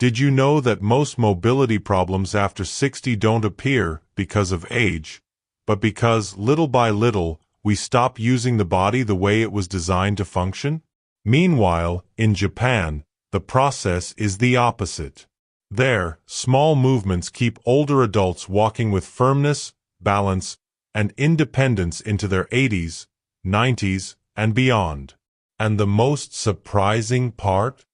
Did you know that most mobility problems after 60 don't appear because of age, but because, little by little, we stop using the body the way it was designed to function? Meanwhile, in Japan, the process is the opposite. There, small movements keep older adults walking with firmness, balance, and independence into their 80s, 90s, and beyond. And the most surprising part?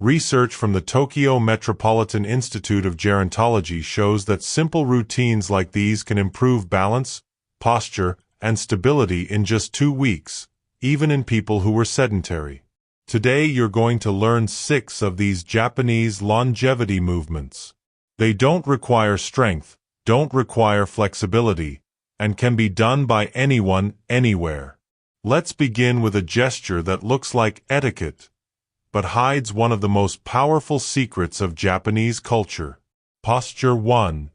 Research from the Tokyo Metropolitan Institute of Gerontology shows that simple routines like these can improve balance, posture, and stability in just 2 weeks, even in people who were sedentary. Today you're going to learn 6 of these Japanese longevity movements. They don't require strength, don't require flexibility, and can be done by anyone, anywhere. Let's begin with a gesture that looks like etiquette, but hides one of the most powerful secrets of Japanese culture. Posture 1.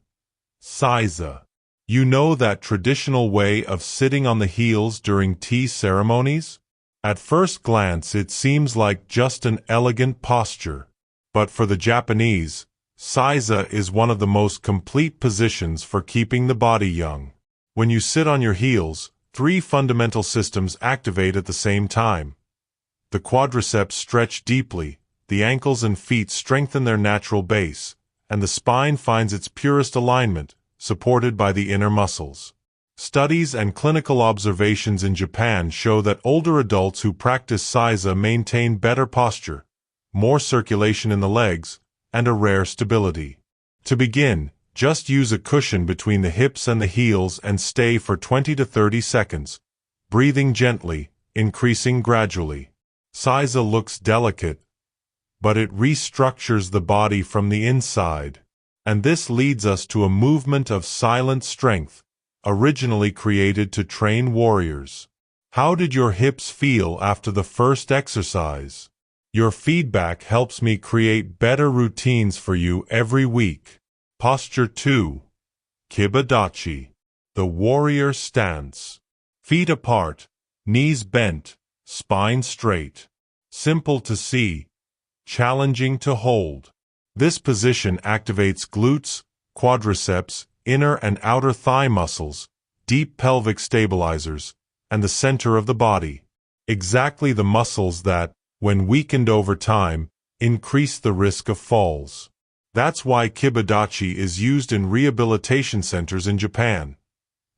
Seiza. You know that traditional way of sitting on the heels during tea ceremonies? At first glance it seems like just an elegant posture. But for the Japanese, Seiza is one of the most complete positions for keeping the body young. When you sit on your heels, 3 fundamental systems activate at the same time. The quadriceps stretch deeply, the ankles and feet strengthen their natural base, and the spine finds its purest alignment, supported by the inner muscles. Studies and clinical observations in Japan show that older adults who practice Seiza maintain better posture, more circulation in the legs, and a rare stability. To begin, just use a cushion between the hips and the heels and stay for 20 to 30 seconds, breathing gently, increasing gradually. Seiza looks delicate, but it restructures the body from the inside. And this leads us to a movement of silent strength, originally created to train warriors. How did your hips feel after the first exercise? Your feedback helps me create better routines for you every week. Posture 2. Kibadachi. The warrior stance. Feet apart, knees bent, spine straight. Simple to see, challenging to hold. This position activates glutes, quadriceps, inner and outer thigh muscles, deep pelvic stabilizers, and the center of the body. Exactly the muscles that, when weakened over time, increase the risk of falls. That's why Kibadachi is used in rehabilitation centers in Japan.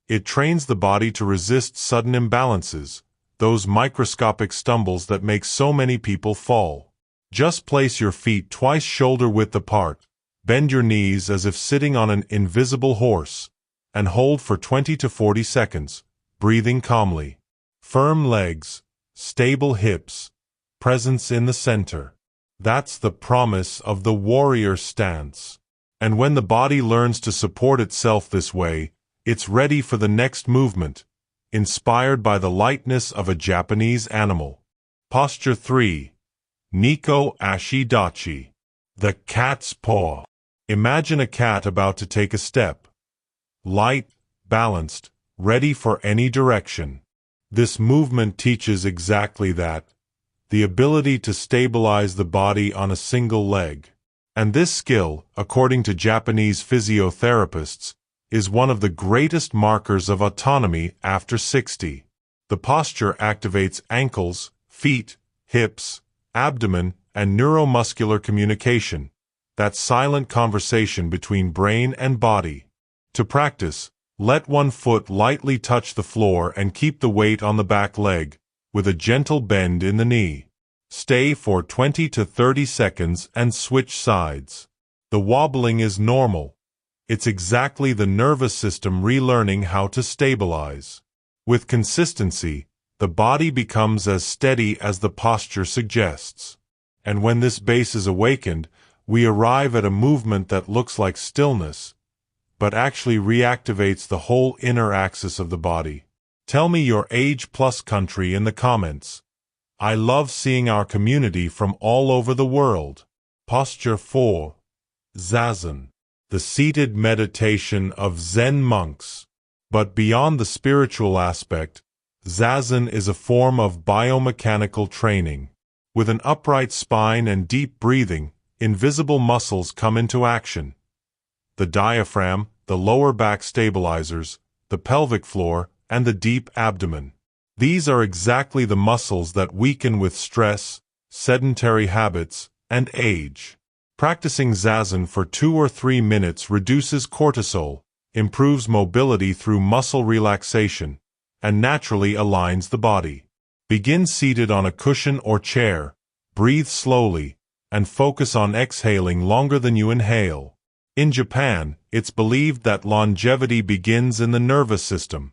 It trains the body to resist sudden imbalances, those microscopic stumbles that make so many people fall. Just place your feet twice shoulder-width apart, bend your knees as if sitting on an invisible horse, and hold for 20 to 40 seconds, breathing calmly. Firm legs, stable hips, presence in the center. That's the promise of the warrior stance. And when the body learns to support itself this way, it's ready for the next movement, inspired by the lightness of a Japanese animal. Posture 3. Neko Ashi Dachi. The cat's paw. Imagine a cat about to take a step. Light, balanced, ready for any direction. This movement teaches exactly that. The ability to stabilize the body on a single leg. And this skill, according to Japanese physiotherapists, is one of the greatest markers of autonomy after 60. The posture activates ankles, feet, hips, abdomen, and neuromuscular communication, that silent conversation between brain and body. To practice, let one foot lightly touch the floor and keep the weight on the back leg, with a gentle bend in the knee. Stay for 20 to 30 seconds and switch sides. The wobbling is normal. It's exactly the nervous system relearning how to stabilize. With consistency, the body becomes as steady as the posture suggests. And when this base is awakened, we arrive at a movement that looks like stillness, but actually reactivates the whole inner axis of the body. Tell me your age plus country in the comments. I love seeing our community from all over the world. Posture 4. Zazen. The seated meditation of Zen monks. But beyond the spiritual aspect, Zazen is a form of biomechanical training. With an upright spine and deep breathing, invisible muscles come into action. The diaphragm, the lower back stabilizers, the pelvic floor, and the deep abdomen. These are exactly the muscles that weaken with stress, sedentary habits, and age. Practicing Zazen for 2 or 3 minutes reduces cortisol, improves mobility through muscle relaxation, and naturally aligns the body. Begin seated on a cushion or chair, breathe slowly, and focus on exhaling longer than you inhale. In Japan, it's believed that longevity begins in the nervous system,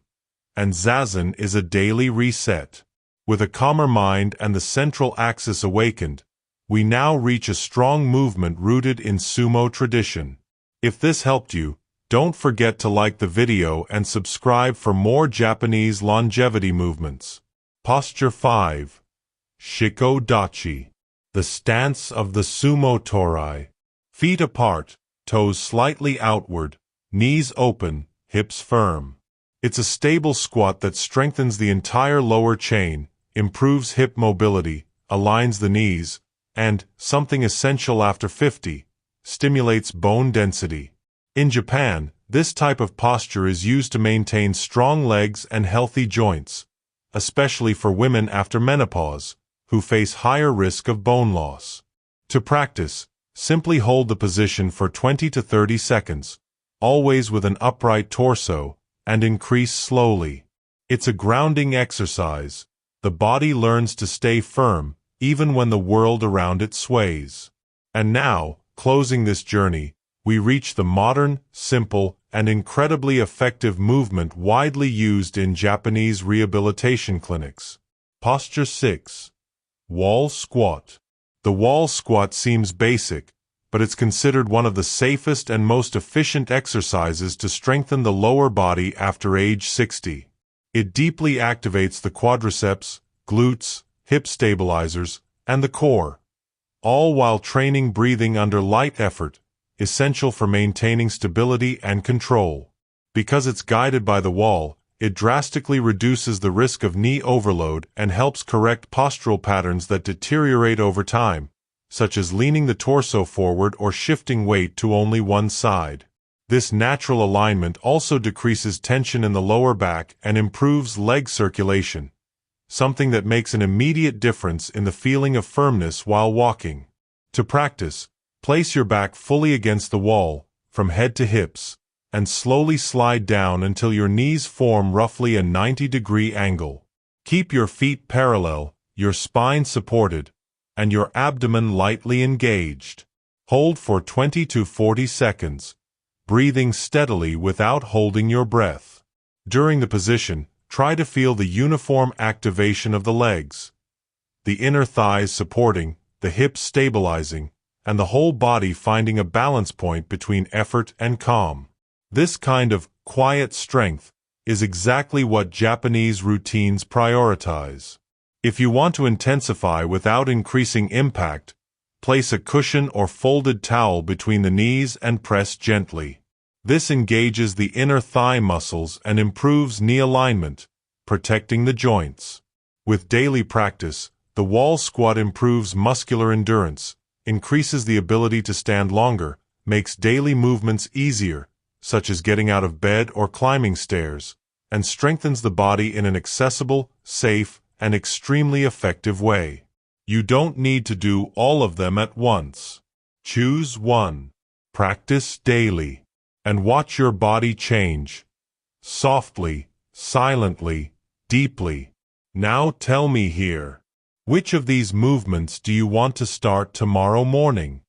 and Zazen is a daily reset. With a calmer mind and the central axis awakened, we now reach a strong movement rooted in sumo tradition. If this helped you, don't forget to like the video and subscribe for more Japanese longevity movements. Posture 5. Shiko Dachi. The stance of the sumo torai. Feet apart, toes slightly outward, knees open, hips firm. It's a stable squat that strengthens the entire lower chain, improves hip mobility, aligns the knees, and, something essential after 50, stimulates bone density. In Japan, this type of posture is used to maintain strong legs and healthy joints, especially for women after menopause, who face higher risk of bone loss. To practice, simply hold the position for 20 to 30 seconds, always with an upright torso, and increase slowly. It's a grounding exercise. The body learns to stay firm, even when the world around it sways. And now, closing this journey, we reach the modern, simple, and incredibly effective movement widely used in Japanese rehabilitation clinics. Posture 6. Wall squat. The wall squat seems basic, but it's considered one of the safest and most efficient exercises to strengthen the lower body after age 60. It deeply activates the quadriceps, glutes, hip stabilizers, and the core, all while training breathing under light effort, essential for maintaining stability and control. Because it's guided by the wall, it drastically reduces the risk of knee overload and helps correct postural patterns that deteriorate over time, such as leaning the torso forward or shifting weight to only one side. This natural alignment also decreases tension in the lower back and improves leg circulation, something that makes an immediate difference in the feeling of firmness while walking. To practice, place your back fully against the wall, from head to hips, and slowly slide down until your knees form roughly a 90-degree angle. Keep your feet parallel, your spine supported, and your abdomen lightly engaged. Hold for 20 to 40 seconds, breathing steadily without holding your breath. During the position, try to feel the uniform activation of the legs, the inner thighs supporting, the hips stabilizing, and the whole body finding a balance point between effort and calm. This kind of quiet strength is exactly what Japanese routines prioritize. If you want to intensify without increasing impact, place a cushion or folded towel between the knees and press gently. This engages the inner thigh muscles and improves knee alignment, protecting the joints. With daily practice, the wall squat improves muscular endurance, increases the ability to stand longer, makes daily movements easier, such as getting out of bed or climbing stairs, and strengthens the body in an accessible, safe, and extremely effective way. You don't need to do all of them at once. Choose one. Practice daily. And watch your body change. Softly, silently, deeply. Now tell me here. Which of these movements do you want to start tomorrow morning?